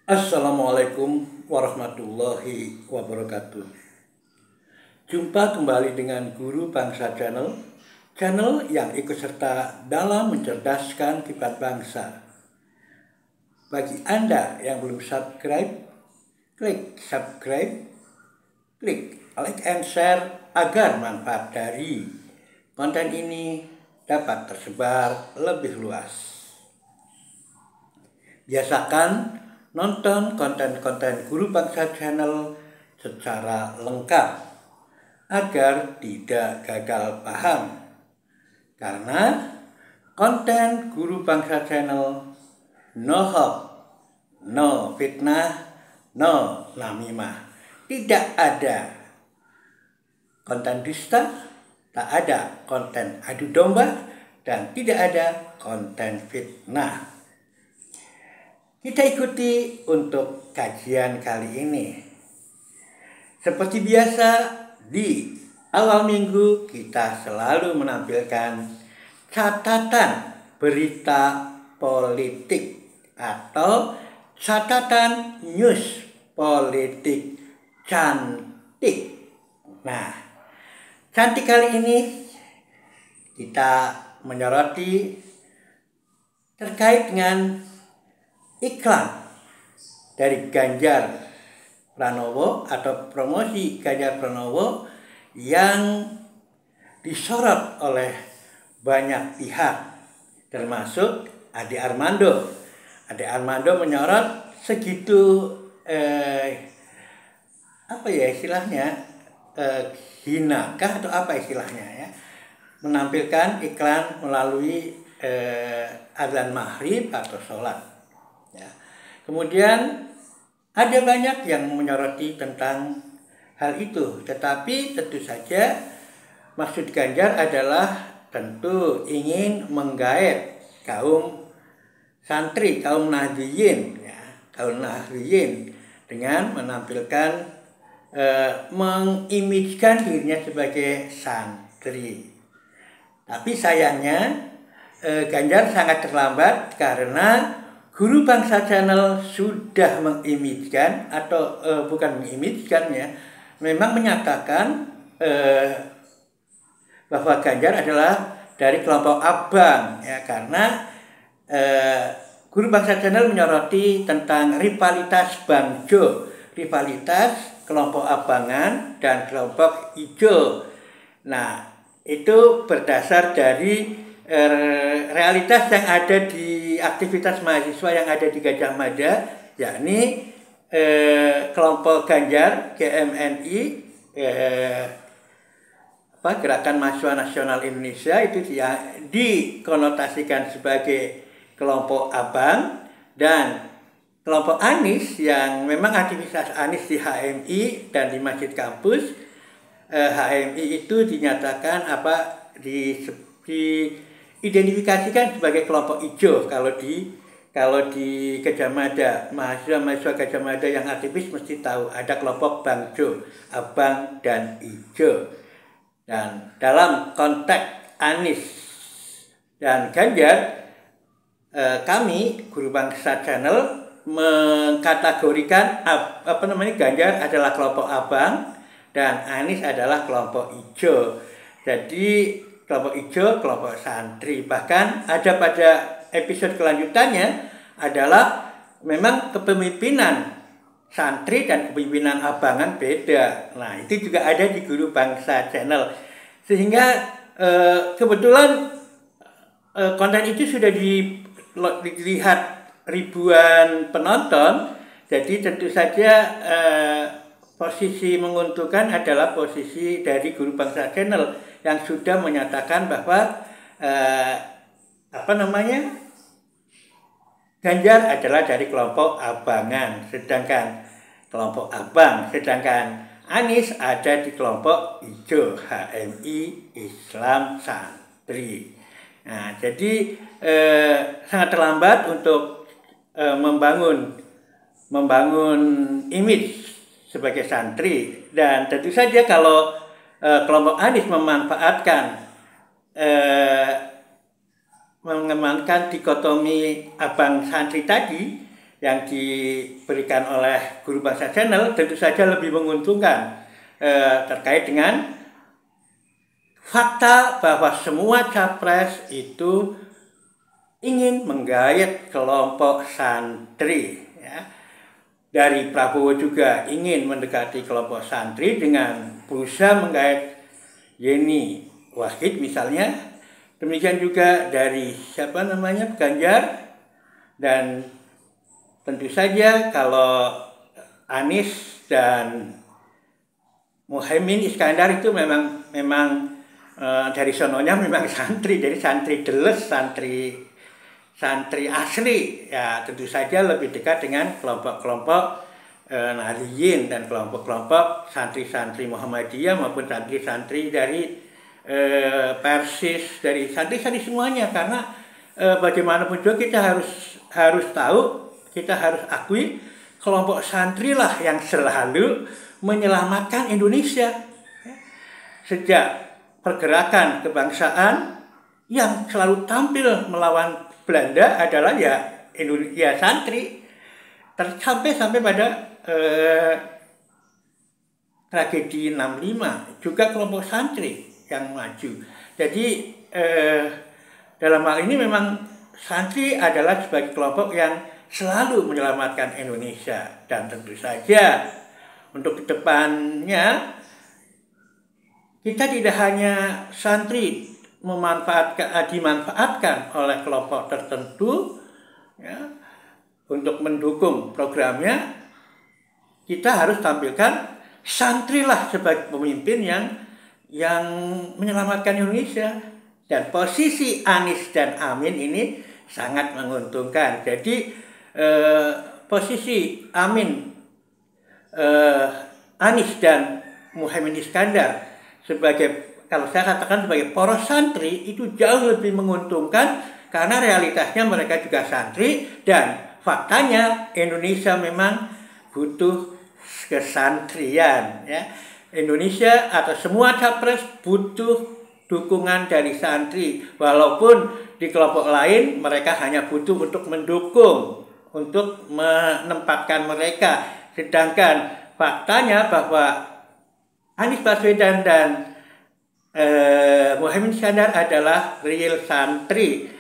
Assalamualaikum warahmatullahi wabarakatuh. Jumpa kembali dengan Guru Bangsa channel yang ikut serta dalam mencerdaskan kiblat bangsa. Bagi Anda yang belum subscribe, klik subscribe, klik like and share agar manfaat dari konten ini dapat tersebar lebih luas. Biasakan nonton konten-konten Guru Bangsa channel secara lengkap agar tidak gagal paham. Karena konten Guru Bangsa channel no hoax, no fitnah, no namimah. Tidak ada konten dusta, tak ada konten adu domba, dan tidak ada konten fitnah. Kita ikuti untuk kajian kali ini. Seperti biasa, di awal minggu kita selalu menampilkan catatan berita politik atau catatan news politik cantik. Nah, cantik kali ini kita menyoroti terkait dengan iklan dari Ganjar Pranowo atau promosi Ganjar Pranowo yang disorot oleh banyak pihak, termasuk Ade Armando. Ade Armando menyorot segitu hinakah atau apa istilahnya ya, menampilkan iklan melalui azan maghrib atau sholat. Ya. Kemudian ada banyak yang menyoroti tentang hal itu, tetapi tentu saja maksud Ganjar adalah tentu ingin menggait kaum santri, kaum Nahdliyin, ya, kaum Nahdliyin dengan menampilkan mengimijkan dirinya sebagai santri. Tapi sayangnya Ganjar sangat terlambat karena Guru Bangsa channel sudah mengimijkan atau bukan mengimijkan ya, memang menyatakan bahwa Ganjar adalah dari kelompok abang ya, karena Guru Bangsa channel menyoroti tentang rivalitas Bang Jo, rivalitas kelompok abangan dan kelompok hijau. Nah, itu berdasar dari realitas yang ada di aktivitas mahasiswa yang ada di Gajah Mada, yakni kelompok Ganjar GMNI, Gerakan Mahasiswa Nasional Indonesia, itu dikonotasikan sebagai kelompok abang, dan kelompok Anies yang memang aktivitas Anies di HMI dan di Masjid Kampus. HMI itu dinyatakan diidentifikasikan sebagai kelompok hijau. Kalau di Gajah Mada, mahasiswa Gajah Mada yang aktivis mesti tahu ada kelompok Bang Jo, abang dan hijau. Dan dalam konteks Anies dan Ganjar, kami Guru Bangsa channel mengkategorikan Ganjar adalah kelompok abang dan Anies adalah kelompok hijau. Jadi kelompok hijau, kelompok santri. Bahkan ada pada episode kelanjutannya adalah memang kepemimpinan santri dan kepemimpinan abangan beda. Nah, itu juga ada di Guru Bangsa channel. Sehingga kebetulan konten itu sudah dilihat ribuan penonton. Jadi tentu saja posisi menguntungkan adalah posisi dari Guru Bangsa channel yang sudah menyatakan bahwa Ganjar adalah dari kelompok abangan, sedangkan kelompok abang, sedangkan Anies ada di kelompok hijau, HMI, Islam Santri. Nah, jadi sangat terlambat untuk membangun image sebagai santri, dan tentu saja kalau kelompok Anies memanfaatkan dikotomi abang santri tadi, yang diberikan oleh Guru Bangsa Channel tentu saja lebih menguntungkan terkait dengan fakta bahwa semua capres itu ingin menggait kelompok santri. Ya. Dari Prabowo juga ingin mendekati kelompok santri dengan berusaha menggait Yeni Wahid misalnya. Demikian juga dari Ganjar. Dan tentu saja kalau Anies dan Muhaimin Iskandar itu memang dari sononya memang santri, jadi santri deles, santri asli. Ya tentu saja lebih dekat dengan kelompok-kelompok Nahdliyin dan kelompok-kelompok santri-santri Muhammadiyah maupun santri-santri dari Persis, dari santri-santri semuanya. Karena bagaimanapun juga kita harus tahu, kita harus akui kelompok santri lah yang selalu menyelamatkan Indonesia. Sejak pergerakan kebangsaan yang selalu tampil melawan Belanda adalah ya santri. Sampai pada tragedi 65 juga kelompok santri yang maju. Jadi dalam hal ini memang santri adalah sebagai kelompok yang selalu menyelamatkan Indonesia. Dan tentu saja untuk kedepannya kita tidak hanya santri dimanfaatkan oleh kelompok tertentu ya, untuk mendukung programnya. Kita harus tampilkan santrilah sebagai pemimpin yang menyelamatkan Indonesia. Dan posisi Anies dan Amin ini sangat menguntungkan. Jadi posisi Anies dan Muhaimin Iskandar kalau saya katakan sebagai poros santri itu jauh lebih menguntungkan karena realitasnya mereka juga santri dan faktanya Indonesia memang butuh kesantrian. Ya. Indonesia atau semua capres butuh dukungan dari santri, walaupun di kelompok lain mereka hanya butuh untuk mendukung, untuk menempatkan mereka. Sedangkan faktanya bahwa Anies Baswedan dan Muhaimin Iskandar adalah real santri,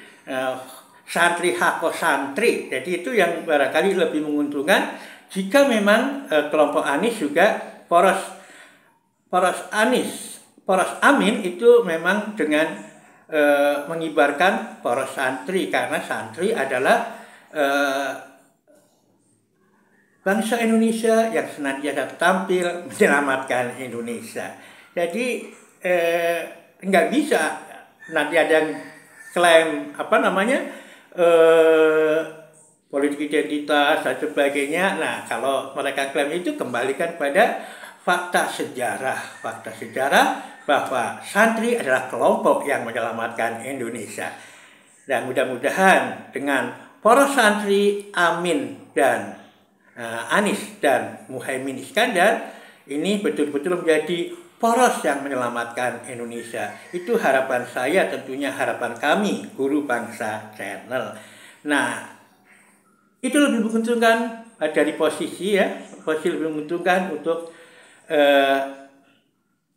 santri hako santri. Jadi itu yang barangkali lebih menguntungkan jika memang kelompok Anies juga poros Amin itu memang dengan mengibarkan poros santri, karena santri adalah bangsa Indonesia yang senantiasa tampil menyelamatkan Indonesia. Jadi nggak bisa nanti ada yang klaim politik identitas dan sebagainya. Nah, kalau mereka klaim itu kembalikan pada fakta sejarah bahwa santri adalah kelompok yang menyelamatkan Indonesia. Dan mudah-mudahan dengan poros santri Amin dan Anies dan Muhaimin Iskandar ini betul-betul menjadi poros yang menyelamatkan Indonesia. Itu harapan saya, tentunya harapan kami Guru Bangsa Channel. Nah, itu lebih menguntungkan dari posisi lebih menguntungkan untuk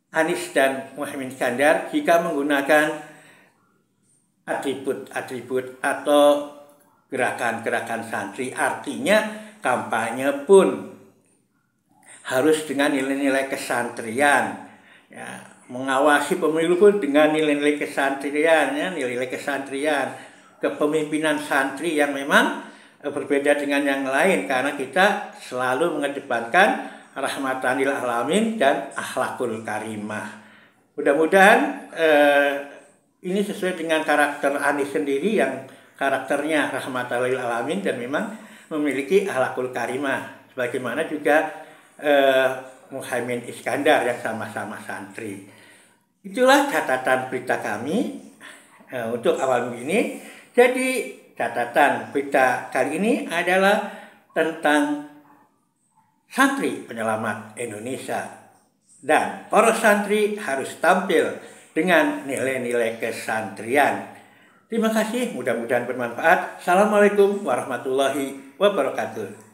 Anies dan Muhaimin Iskandar jika menggunakan atribut atau gerakan-gerakan santri. Artinya kampanye pun harus dengan nilai-nilai kesantrian, ya, mengawasi pemilu pun dengan nilai-nilai kesantrian, nilai-nilai kesantrian, kepemimpinan santri yang memang berbeda dengan yang lain, karena kita selalu mengedepankan rahmatan lil alamin dan akhlakul karimah. Mudah-mudahan ini sesuai dengan karakter Anies sendiri yang karakternya rahmatan lil alamin dan memang memiliki akhlakul karimah, sebagaimana juga Muhaimin Iskandar yang sama-sama santri. Itulah catatan berita kami untuk awal minggu ini. Jadi catatan berita kali ini adalah tentang santri penyelamat Indonesia, dan poros santri harus tampil dengan nilai-nilai kesantrian. Terima kasih, mudah-mudahan bermanfaat. Assalamualaikum warahmatullahi wabarakatuh.